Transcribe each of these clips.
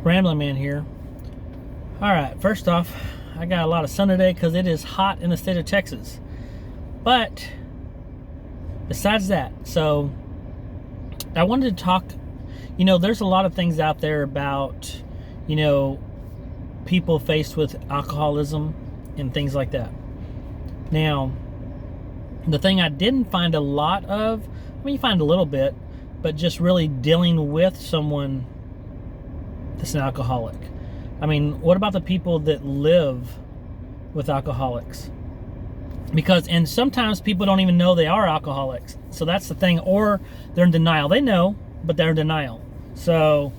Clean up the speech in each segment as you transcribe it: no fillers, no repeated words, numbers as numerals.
Ramblin Man here. Alright, first off, I got a lot of sun today because it is hot in the state of Texas. But, besides that, so, I wanted to talk, there's a lot of things out there about, people faced with alcoholism and things like that. Now, the thing I didn't find a lot of, you find a little bit, but just really dealing with someone that's an alcoholic. What about the people that live with alcoholics? And sometimes people don't even know they are alcoholics. So that's the thing. Or they're in denial. They know, but they're in denial. So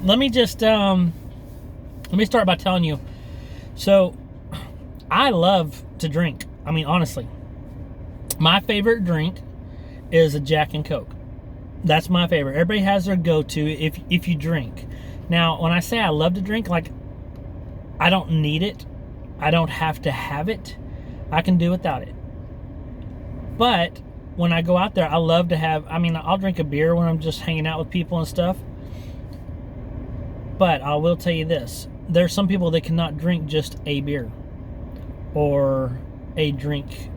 let me just start by telling you. So I love to drink. Honestly, my favorite drink is a Jack and Coke. That's my favorite. Everybody has their go-to if you drink. Now, when I say I love to drink, I don't need it. I don't have to have it. I can do without it. But when I go out there, I love to have, I'll drink a beer when I'm just hanging out with people and stuff. But I will tell you this. There's some people that cannot drink just a beer or a drink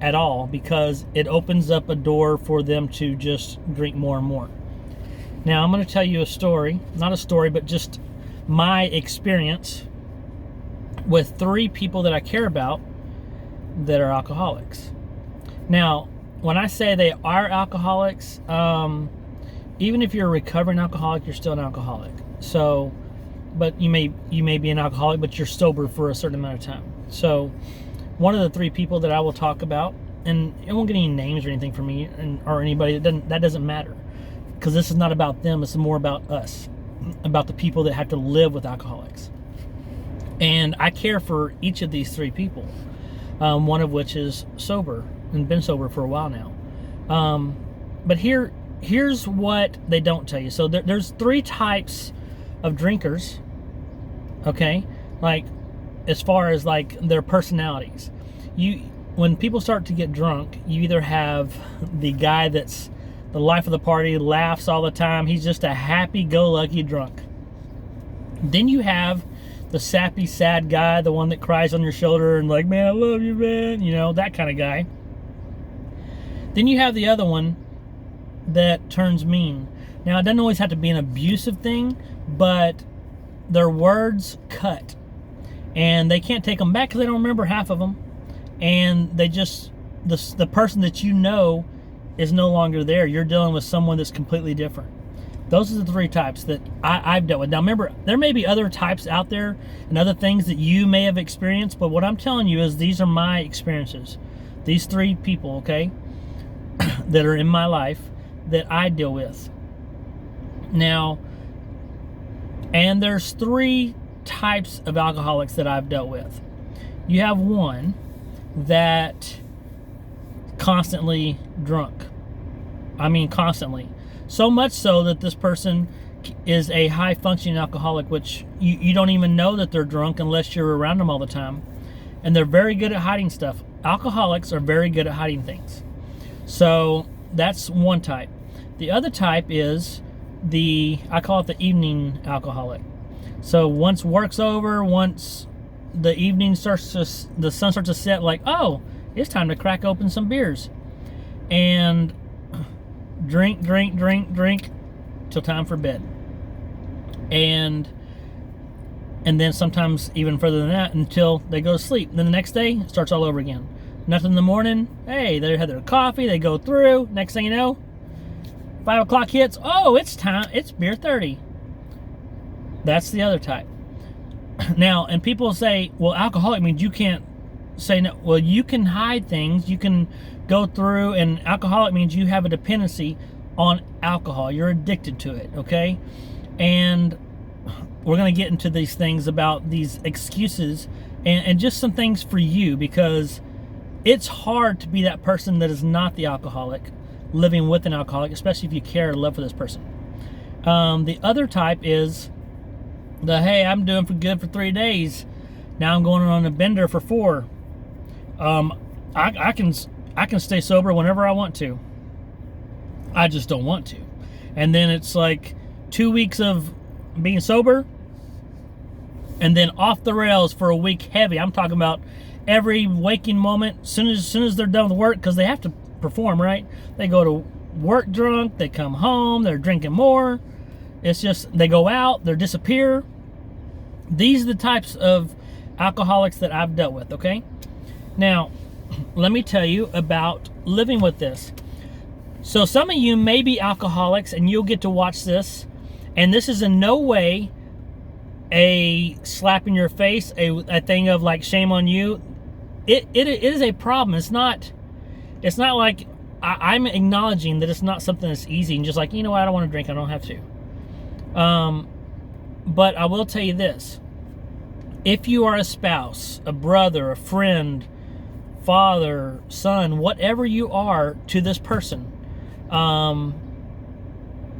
at all because it opens up a door for them to just drink more and more. Now, I'm going to tell you a story. Not a story, but just my experience with 3 people that I care about that are alcoholics. Now, when I say they are alcoholics, even if you're a recovering alcoholic, you're still an alcoholic. So, but you may be an alcoholic, but you're sober for a certain amount of time. So, one of the 3 people that I will talk about, and it won't get any names or anything from me or anybody. That doesn't matter, because this is not about them. It's more about us, about the people that have to live with alcoholics. And I care for each of these 3 people, one of which is sober and been sober for a while now. But here's what they don't tell you. So there's 3 types of drinkers, okay? As far as their personalities. When people start to get drunk, you either have the guy that's the life of the party, laughs all the time. He's just a happy-go-lucky drunk. Then you have the sappy, sad guy, the one that cries on your shoulder and man, I love you, man. That kind of guy. Then you have the other one that turns mean. Now, it doesn't always have to be an abusive thing, but their words cut. And they can't take them back because they don't remember half of them. And they just, the person that is no longer there. You're dealing with someone that's completely different. Those are the 3 types that I've dealt with. Now remember, there may be other types out there and other things that you may have experienced, but what I'm telling you is these are my experiences. These 3 people, okay, that are in my life that I deal with. Now, and there's 3 types of alcoholics that I've dealt with. You have one that constantly drunk. Constantly. So much so that this person is a high-functioning alcoholic, which you don't even know that they're drunk unless you're around them all the time. And they're very good at hiding stuff. Alcoholics are very good at hiding things. So that's one type. The other type is I call it the evening alcoholic. So once work's over, once the evening the sun starts to set, oh, it's time to crack open some beers. And drink till time for bed. And then sometimes even further than that until they go to sleep. Then the next day, it starts all over again. Nothing in the morning. Hey, they had their coffee, they go through. Next thing you know, 5 o'clock hits. Oh, it's time. It's beer 30. That's the other type. Now, and people say, well, alcoholic means you can't say no. Well, you can hide things. You can go through, and alcoholic means you have a dependency on alcohol. You're addicted to it, okay? And we're going to get into these things about these excuses and just some things for you, because it's hard to be that person that is not the alcoholic, living with an alcoholic, especially if you care or love for this person. The other type is hey, I'm doing for good for 3 days. Now I'm going on a bender for 4. I can stay sober whenever I want to. I just don't want to. And then it's 2 weeks of being sober, and then off the rails for a week heavy. I'm talking about every waking moment, soon as they're done with work, because they have to perform, right? They go to work drunk, they come home, they're drinking more. It's just, they go out, they disappear. These are the types of alcoholics that I've dealt with, okay? Now, let me tell you about living with this. So some of you may be alcoholics and you'll get to watch this, and this is in no way a slap in your face, a thing of like shame on you. It is a problem. It's not like I'm acknowledging that it's not something that's easy and just like, you know what, I don't want to drink, I don't have to. But I will tell you this. If you are a spouse, a brother, a friend, father, son, whatever you are to this person,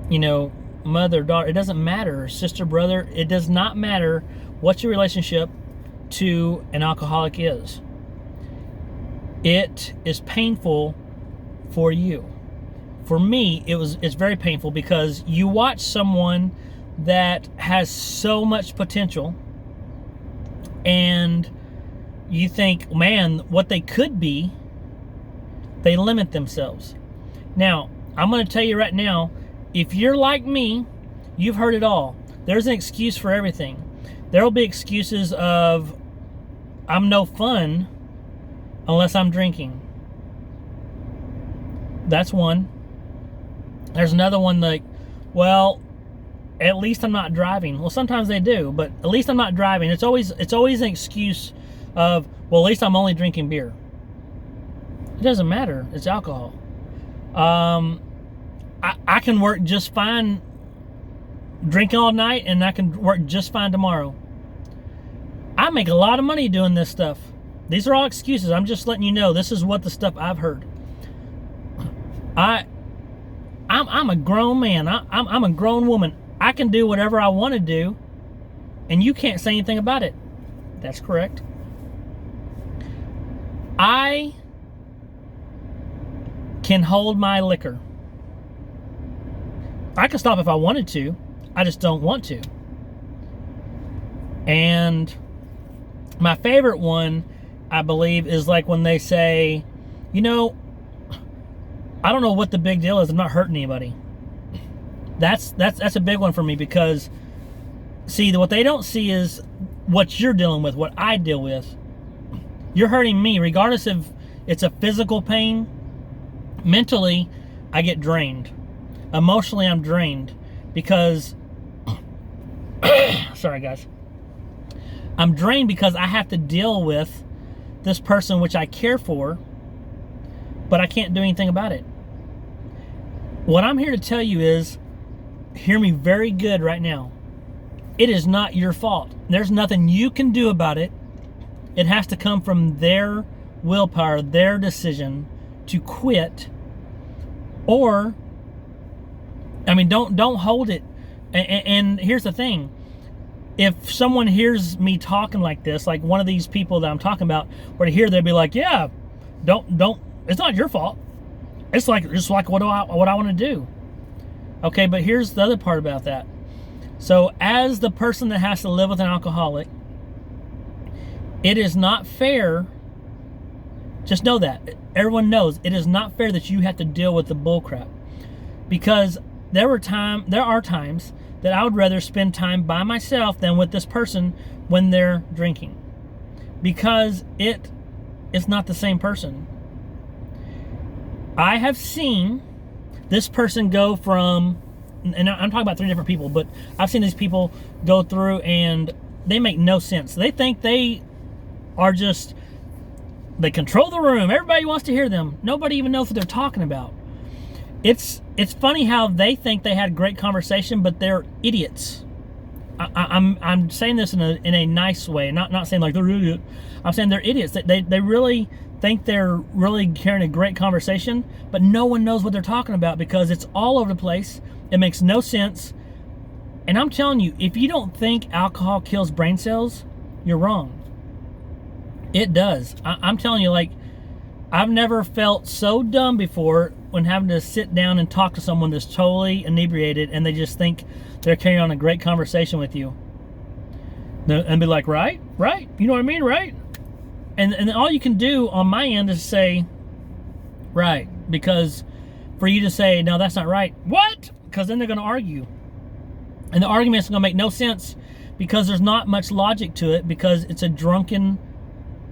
you know, mother, daughter, it doesn't matter, sister, brother, it does not matter what your relationship to an alcoholic is. It is painful for you. For me, it's very painful because you watch someone that has so much potential and you think, man, what they could be, they limit themselves. Now, I'm going to tell you right now, if you're like me, you've heard it all. There's an excuse for everything. There will be excuses of, I'm no fun unless I'm drinking. That's one. There's another one like, well, at least I'm not driving. Well, sometimes they do, but at least I'm not driving. It's always an excuse of, well, at least I'm only drinking beer. It doesn't matter. It's alcohol. I can work just fine drinking all night, and I can work just fine tomorrow. I make a lot of money doing this stuff. These are all excuses. I'm just letting you know this is what the stuff I've heard. I'm a grown man. I'm a grown woman. I can do whatever I want to do, and you can't say anything about it. That's correct. I can hold my liquor. I can stop if I wanted to. I just don't want to. And my favorite one, I believe, is like when they say, you know, I don't know what the big deal is. I'm not hurting anybody. That's a big one for me because, see, what they don't see is what you're dealing with, what I deal with. You're hurting me, regardless if it's a physical pain. Mentally, I get drained. Emotionally, I'm drained because, sorry guys, I'm drained because I have to deal with this person which I care for, but I can't do anything about it. What I'm here to tell you is, hear me very good right now. It is not your fault. There's nothing you can do about it. It has to come from their willpower, their decision to quit. Or, I mean, don't hold it. And here's the thing. If someone hears me talking like this, like one of these people that I'm talking about, were to hear, they'd be like, yeah, don't, it's not your fault. It's like what I want to do. Okay, but here's the other part about that. So as the person that has to live with an alcoholic, it is not fair. Just know that. Everyone knows it is not fair that you have to deal with the bullcrap. Because there are times that I would rather spend time by myself than with this person when they're drinking. Because it is not the same person. I have seen this person go from, and I'm talking about 3 different people, but I've seen these people go through and they make no sense. They think they are just, they control the room. Everybody wants to hear them. Nobody even knows what they're talking about. It's funny how they think they had a great conversation, but they're idiots. I'm saying this in a nice way, not saying like they're idiot. I'm saying they're idiots. They really think they're really carrying a great conversation, but no one knows what they're talking about because it's all over the place. It makes no sense. And I'm telling you, if you don't think alcohol kills brain cells, you're wrong. It does. I'm telling you, like, I've never felt so dumb before when having to sit down and talk to someone that's totally inebriated and they just think they're carrying on a great conversation with you. And be like, right? You know what I mean, right? And all you can do on my end is say, right. Because for you to say, no, that's not right. What? Because then they're going to argue. And the argument's going to make no sense because there's not much logic to it because it's a drunken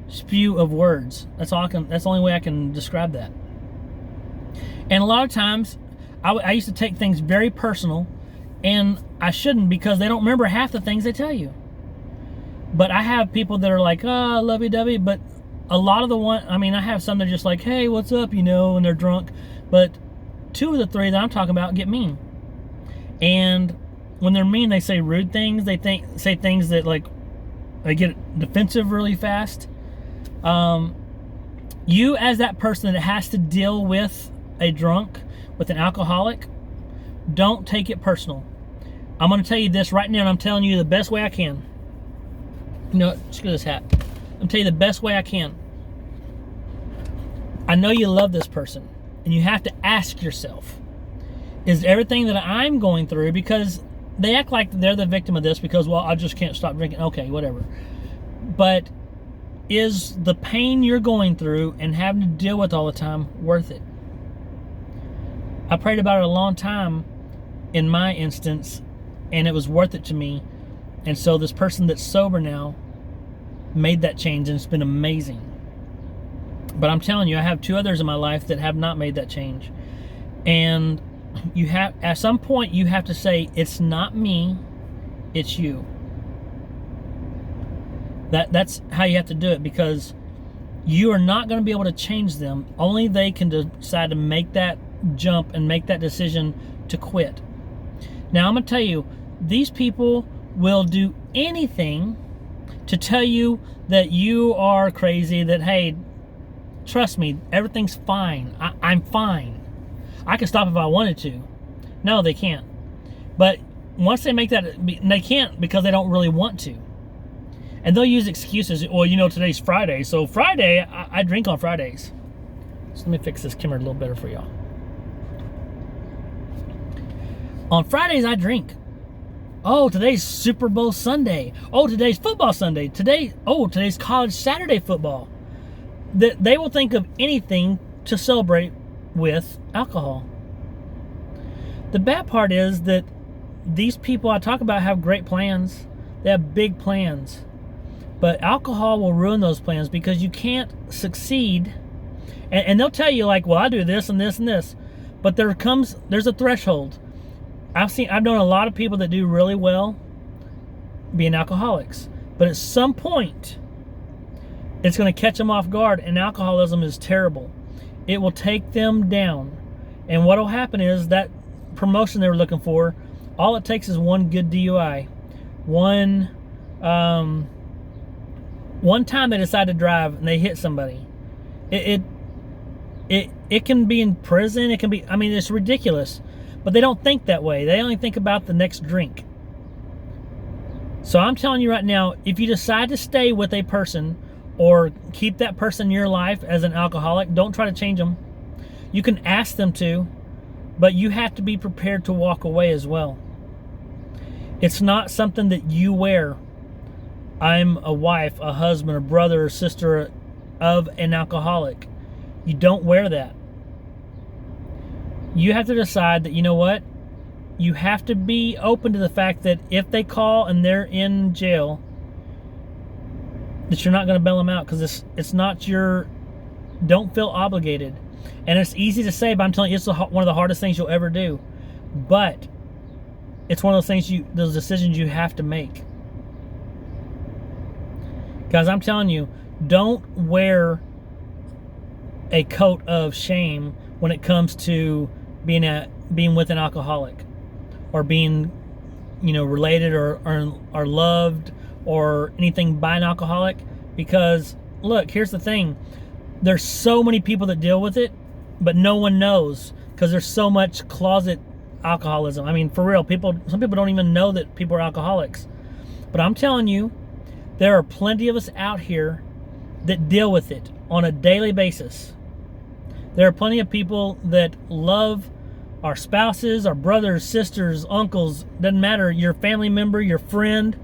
spew of words. That's the only way I can describe that. And a lot of times, I used to take things very personal, and I shouldn't because they don't remember half the things they tell you. But I have people that are like, oh, lovey-dovey, but a lot of I have some that are just like, hey, what's up, and they're drunk. But 2 of the 3 that I'm talking about get mean. And when they're mean, they say rude things. They say things that, like, they get defensive really fast. You as that person that has to deal with a drunk, with an alcoholic, don't take it personal. I'm going to tell you this right now, and I'm telling you the best way I can. Just get this hat. I'm telling you the best way I can. I know you love this person, and you have to ask yourself, is everything that I'm going through, because they act like they're the victim of this because, well, I just can't stop drinking. Okay, whatever. But is the pain you're going through and having to deal with all the time worth it? I prayed about it a long time in my instance, and it was worth it to me. And so this person that's sober now made that change, and it's been amazing. But I'm telling you, I have 2 others in my life that have not made that change. And at some point you have to say, it's not me, it's you. That's how you have to do it, because you are not going to be able to change them. Only they can decide to make that jump and make that decision to quit. Now I'm going to tell you, these people will do anything to tell you that you are crazy, that, hey, trust me, everything's fine. I'm fine. I can stop if I wanted to. No, they can't. But once they make that, they can't because they don't really want to. And they'll use excuses. Well, today's Friday. So Friday, I drink on Fridays. So let me fix this camera a little better for y'all. On Fridays, I drink. Oh, today's Super Bowl Sunday. Oh, today's football Sunday. Today's college Saturday football. They will think of anything to celebrate with alcohol. The bad part is that these people I talk about have great plans. They have big plans. But alcohol will ruin those plans because you can't succeed. And they'll tell you, like, well, I do this and this and this. But there's a threshold. I've known a lot of people that do really well being alcoholics. But at some point, it's going to catch them off guard. And alcoholism is terrible. It will take them down. And what will happen is that promotion they were looking for, all it takes is one good DUI. One time they decide to drive and they hit somebody. It can be in prison. It can be, it's ridiculous. But they don't think that way. They only think about the next drink. So I'm telling you right now, if you decide to stay with a person or keep that person in your life as an alcoholic, don't try to change them. You can ask them to, but you have to be prepared to walk away as well. It's not something that you wear. I'm a wife, a husband, a brother, or sister of an alcoholic. You don't wear that. You have to decide that, you know what? You have to be open to the fact that if they call and they're in jail, that you're not going to bail them out, because it's not your... Don't feel obligated. And it's easy to say, but I'm telling you, it's one of the hardest things you'll ever do. But it's one of those decisions you have to make. Guys, I'm telling you, don't wear a coat of shame when it comes to being with an alcoholic, or being, related or loved or anything by an alcoholic. Because look, here's the thing: there's so many people that deal with it, but no one knows because there's so much closet alcoholism. For real, some people don't even know that people are alcoholics. But I'm telling you, there are plenty of us out here that deal with it on a daily basis. There are plenty of people that love our spouses, our brothers, sisters, uncles, doesn't matter, your family member, your friend,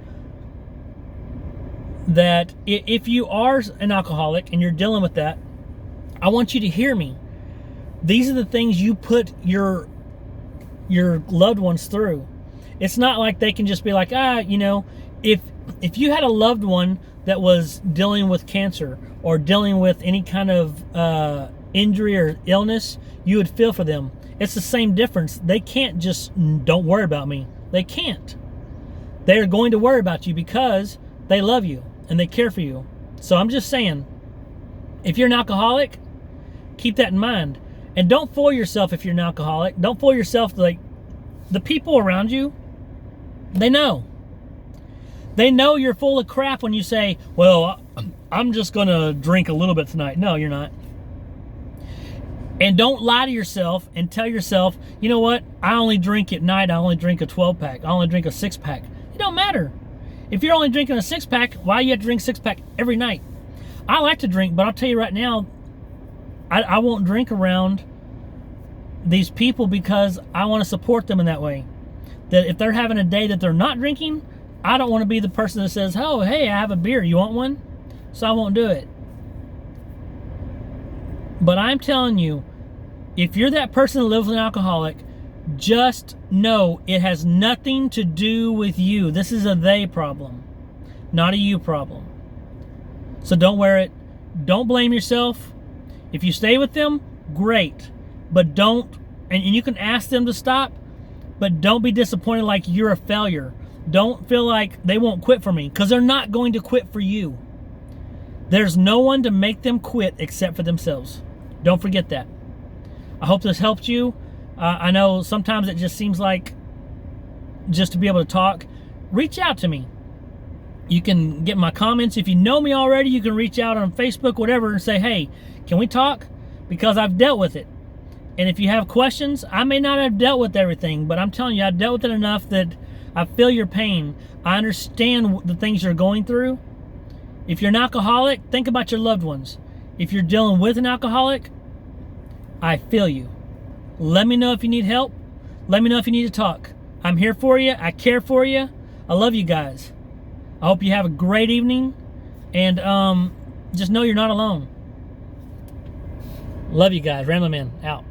that if you are an alcoholic and you're dealing with that, I want you to hear me. These are the things you put your loved ones through. It's not like they can just be like, if you had a loved one that was dealing with cancer or dealing with any kind of injury or illness, you would feel for them. It's the same difference. They can't just, don't worry about me. They can't. They're going to worry about you because they love you and they care for you. So I'm just saying, if you're an alcoholic, keep that in mind. And don't fool yourself if you're an alcoholic. Don't fool yourself. Like, the people around you, they know. They know you're full of crap when you say, well, I'm just going to drink a little bit tonight. No, you're not. And don't lie to yourself and tell yourself, you know what? I only drink at night. I only drink a 12-pack. I only drink a 6-pack. It don't matter. If you're only drinking a 6-pack, why you have to drink 6-pack every night? I like to drink, but I'll tell you right now, I won't drink around these people because I want to support them in that way. That if they're having a day that they're not drinking, I don't want to be the person that says, oh, hey, I have a beer. You want one? So I won't do it. But I'm telling you, if you're that person that lives with an alcoholic, just know it has nothing to do with you. This is a they problem, not a you problem. So don't wear it. Don't blame yourself. If you stay with them, great. But don't, and you can ask them to stop, but don't be disappointed like you're a failure. Don't feel like they won't quit for me, because they're not going to quit for you. There's no one to make them quit except for themselves. Don't forget that. I hope this helped you. I know sometimes it just seems like just to be able to talk. Reach out to me. You can get my comments. If you know me already, you can reach out on Facebook, whatever, and say, hey, can we talk? Because I've dealt with it. And if you have questions, I may not have dealt with everything, but I'm telling you, I've dealt with it enough that I feel your pain. I understand the things you're going through. If you're an alcoholic, think about your loved ones. If you're dealing with an alcoholic, I feel you. Let me know if you need help. Let me know if you need to talk. I'm here for you. I care for you. I love you guys. I hope you have a great evening. And just know you're not alone. Love you guys. Ramblin' Man, out.